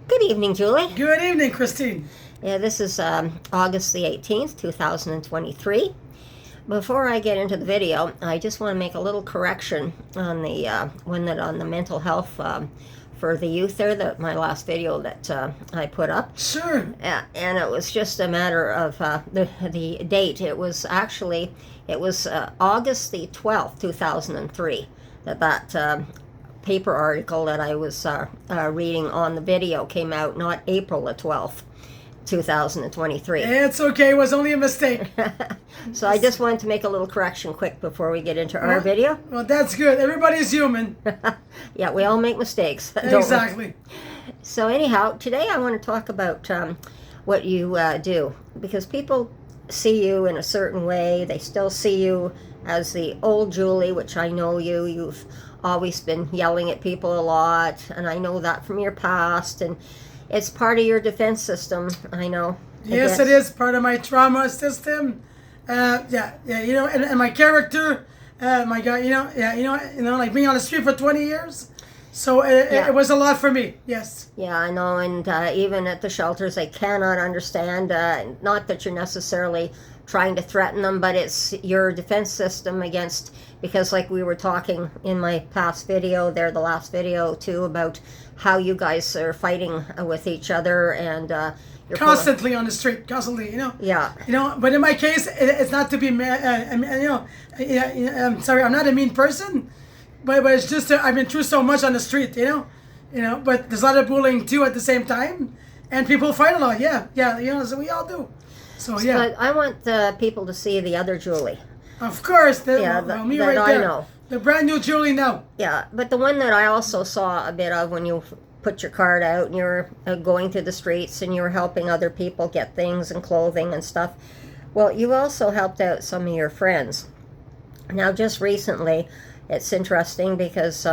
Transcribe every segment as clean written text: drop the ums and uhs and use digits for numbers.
Good evening, Julie. Good evening, Christine. Yeah, this is August the 18th, 2023. Before I get into the video, I just want to make a little correction on the on the mental health for the youth there, my last video that I put up. Sure. And it was just a matter of the date. It was actually, August the 12th, 2003, that paper article that I was reading on the video came out, not April the 12th, 2023. It's okay. It was only a mistake. So I just wanted to make a little correction quick before we get into our video. Well, that's good. Everybody's human. Yeah, we all make mistakes. don't we? Exactly. So anyhow, today I want to talk about what you do, because people see you in a certain way. They still see you as the old Julie, which I know you've always been yelling at people a lot, and I know that from your past, and it's part of your defense system, I know. Yes, it is part of my trauma system. And my character, my guy, like being on the street for 20 years. So it was a lot for me. Yes. Yeah, I know, and even at the shelters, they cannot understand. Not that you're necessarily trying to threaten them, but it's your defense system against, because like we were talking in my past video there, the last video too, about how you guys are fighting with each other, and you're constantly on the street, constantly, Yeah. But in my case, it's not to be, I'm sorry, I'm not a mean person, but it's just I've been through so much on the street, but there's a lot of bullying too at the same time, and people fight a lot, so we all do. So yeah. But I want people to see the other Julie. Of course, me right that I there. know. The brand new Julie now. Yeah, but the one that I also saw a bit of when you put your card out and you were going through the streets and you were helping other people get things and clothing and stuff. Well, you also helped out some of your friends. Now, just recently, it's interesting because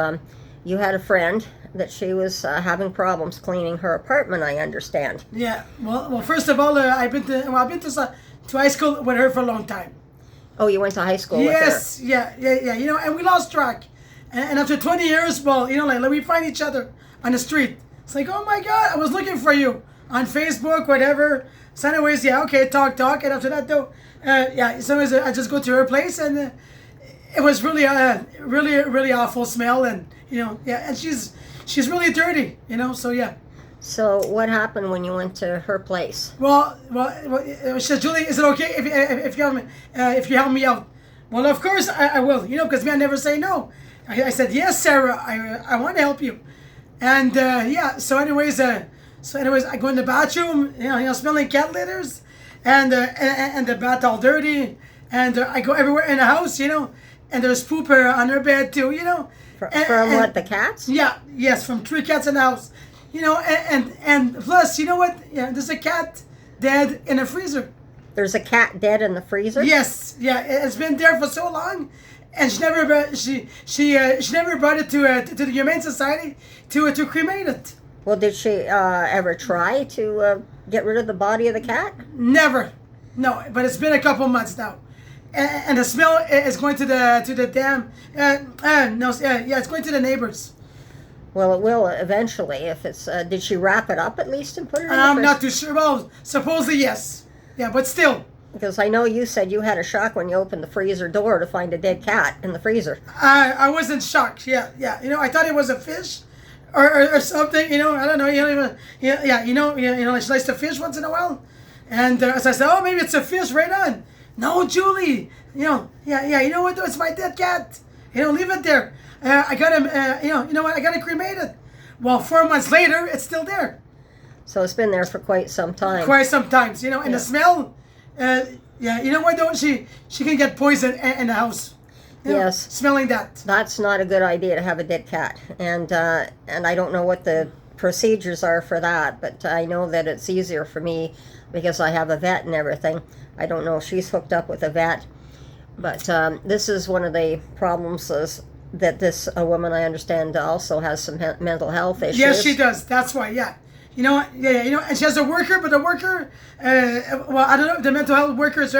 you had a friend that she was having problems cleaning her apartment, I understand. Yeah. Well. First of all, I've been to high school with her for a long time. Oh, you went to high school with her? Yes. Yeah. And we lost track. And after 20 years, well, like we find each other on the street. It's like, oh my God, I was looking for you on Facebook, whatever. So anyways, okay, talk. And after that, though, so anyways, I just go to her place, and it was really, really awful smell, and and she's really dirty, so yeah. So what happened when you went to her place? Well, she said, Julie, is it okay if you help me out? Well, of course I will, because I never say no. I said, yes, Sarah, I want to help you. And so anyways, I go in the bathroom, smelling cat litters, and the bath all dirty, and I go everywhere in the house, and there's poop on her bed too, From what, the cats? Yeah, yes, from 3 cats in the house, and plus, you know what? Yeah, there's a cat dead in a freezer. There's a cat dead in the freezer? Yes, it's been there for so long. And she never brought it to the Humane Society to cremate it. Well, did she ever try to get rid of the body of the cat? Never, no. But it's been a couple months now, and the smell is going to the dam. It's going to the neighbors. Well, it will eventually. If it's did she wrap it up at least and put it in the I'm fridge? not too sure. Well, supposedly yes. Yeah, but still. Because I know you said you had a shock when you opened the freezer door to find a dead cat in the freezer. I wasn't shocked. Yeah. I thought it was a fish, or something. I don't know. She likes to fish once in a while, and so I said, oh, maybe it's a fish. Right on. No, Julie. You know what? Though? It's my dead cat. Leave it there. I gotta. You know what? I gotta cremate it. Well, 4 months later, it's still there. So it's been there for quite some time. Quite some times. And the smell. You know what though? She can get poison in the house. Yes. Smelling that. That's not a good idea to have a dead cat. And I don't know what the procedures are for that, but I know that it's easier for me because I have a vet and everything. I don't know if she's hooked up with a vet, but this is one of the problems that this woman, I understand, also has some mental health issues. Yes, she does. That's why, yeah. And she has a worker, but the worker, I don't know if the mental health worker is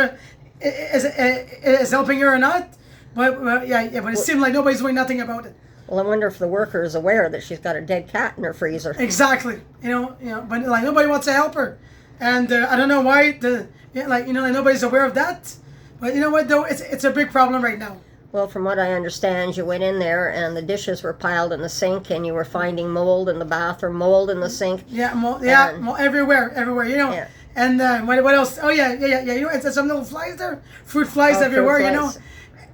helping her or not, but but it seems like nobody's doing nothing about it. Well, I wonder if the worker is aware that she's got a dead cat in her freezer. Exactly. But like nobody wants to help her, and I don't know why like nobody's aware of that. But you know what though, it's a big problem right now. Well, from what I understand, you went in there and the dishes were piled in the sink, and you were finding mold in the bathroom, mold in the sink. Yeah, And- everywhere. Yeah. And what else? Oh yeah. It's some little flies there, fruit flies Oh, fruit everywhere. flies.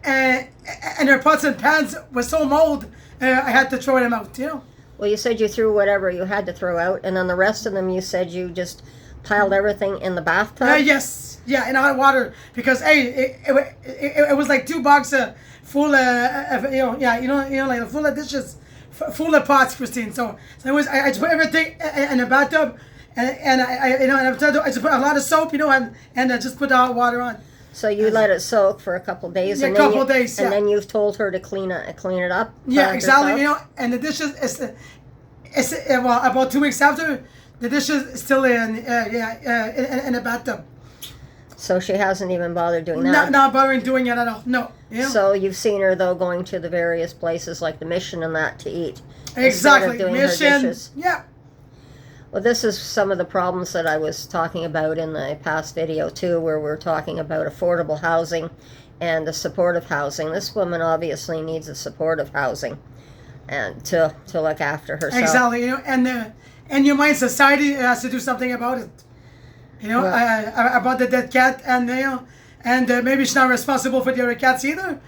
And her pots and pans was so mold, I had to throw them out. Well, you said you threw whatever you had to throw out, and then the rest of them you said you just piled everything in the bathtub? Yes. Yeah, in hot water because it was like 2 boxes full of like full of dishes, full of pots, Christine. So it was I just put everything in the bathtub, and I just put a lot of soap, and I just put the hot water on. So you let it soak for a couple days, Yeah, and a couple days, and yeah. then you've told her to clean it up. Yeah, exactly. herself? And the dishes it's well about 2 weeks after the dishes is still in the bathtub. So she hasn't even bothered doing that. Not bothering doing it at all. No. So you've seen her though going to the various places like the Mission and that to eat. instead of Exactly. doing her Mission. dishes. Yeah. Well, this is some of the problems that I was talking about in the past video too, where we're talking about affordable housing and the supportive housing. This woman obviously needs a supportive housing and to look after herself. Exactly. And your mind society has to do something about it. About the dead cat, and maybe she's not responsible for the other cats either.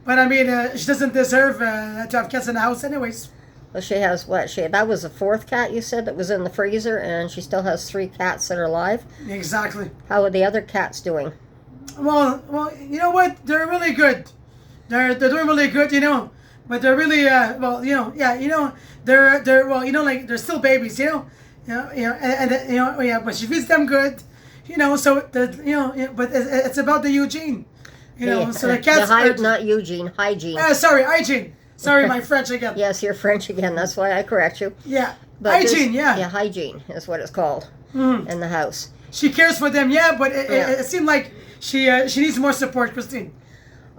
But I mean, she doesn't deserve to have cats in the house, anyways. Well, she has what? That was the 4th cat you said that was in the freezer, and she still has 3 cats that are alive. Exactly. How are the other cats doing? Well, you know what? They're really good. They're doing really good, But they're really they're like they're still babies, but she feeds them good, So but it's about the Eugene, So the cats not Eugene, hygiene. Sorry, hygiene. Sorry, my French again. Yes, you're French again. That's why I correct you. Yeah, But hygiene. Yeah, hygiene is what it's called in the house. She cares for them, but it seemed like she needs more support, Christine.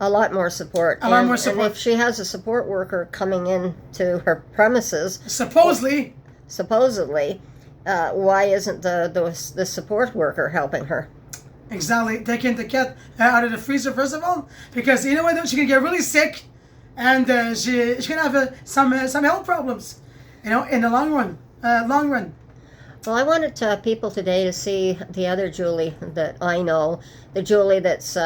A lot more support. A lot more support. And if she has a support worker coming in to her premises, Supposedly, why isn't the support worker helping her? exactly, taking the cat out of the freezer first of all, because you know what? She can get really sick, and she can have some health problems, in the long run. Well, I wanted people today to see the other Julie that I know, the Julie that's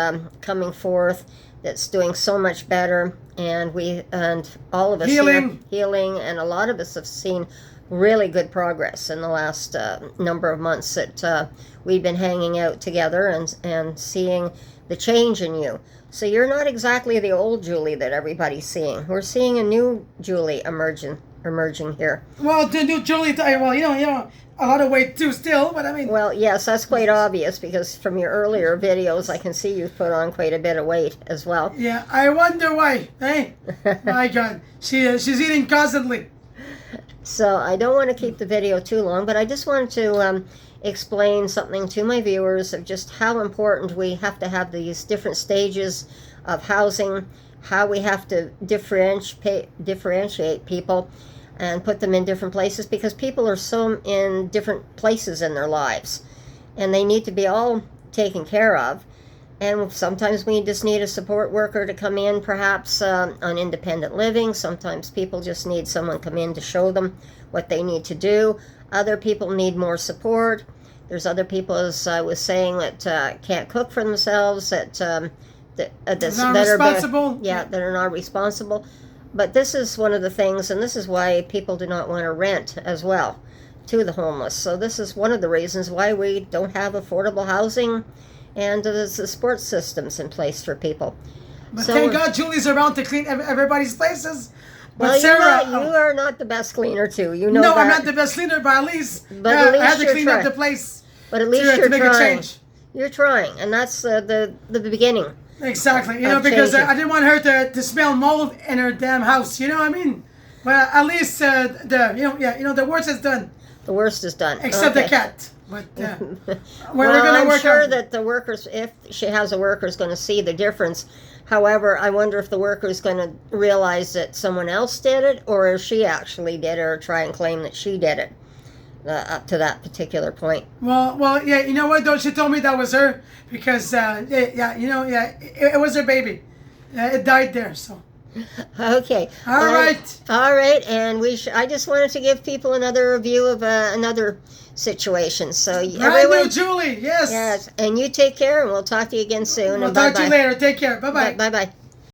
coming forth, that's doing so much better, and all of us Healing. here, healing, and a lot of us have seen really good progress in the last number of months that we've been hanging out together and seeing the change in you. So you're not exactly the old Julie that everybody's seeing. We're seeing a new Julie emerging here. Well, the new Julie, a lot of weight too still, but I mean. Well, yes, that's quite obvious because from your earlier videos, I can see you've put on quite a bit of weight as well. Yeah, I wonder why. Hey, my God, she's eating constantly. So I don't want to keep the video too long, but I just wanted to explain something to my viewers of just how important we have to have these different stages of housing, how we have to differentiate people and put them in different places, because people are so in different places in their lives and they need to be all taken care of. And sometimes we just need a support worker to come in, perhaps on independent living. Sometimes people just need someone come in to show them what they need to do. Other people need more support. There's other people, as I was saying, that can't cook for themselves, that are responsible. that are not responsible. But this is one of the things, and this is why people do not want to rent as well to the homeless. So this is one of the reasons why we don't have affordable housing and the support systems in place for people. But thank God Julie's around to clean everybody's places. But Well, Sarah, you are not the best cleaner too. You know no, that. I'm not the best cleaner, but at least, But at I had least to you're clean up trying. the place But at least to you're make a trying. change. You're trying, and that's the beginning. Exactly, Of because changing. I didn't want her to smell mold in her damn house. You know what I mean? Well, at least the worst is done, The worst is done. except the Okay. cat. But we're Well, gonna I'm work sure on that the workers, if she has a worker, is going to see the difference. However, I wonder if the worker is going to realize that someone else did it, or if she actually did it, or try and claim that she did it up to that particular point. Well, yeah. You know what? Though she told me that was her because it was her baby. It died there. So Okay. all right. All right, and I just wanted to give people another view of another situation. So Brand everyone, new Julie. Yes. yes, and you take care, and we'll talk to you again soon. We'll and talk to bye-bye. you later. Take care. Bye bye. Bye bye.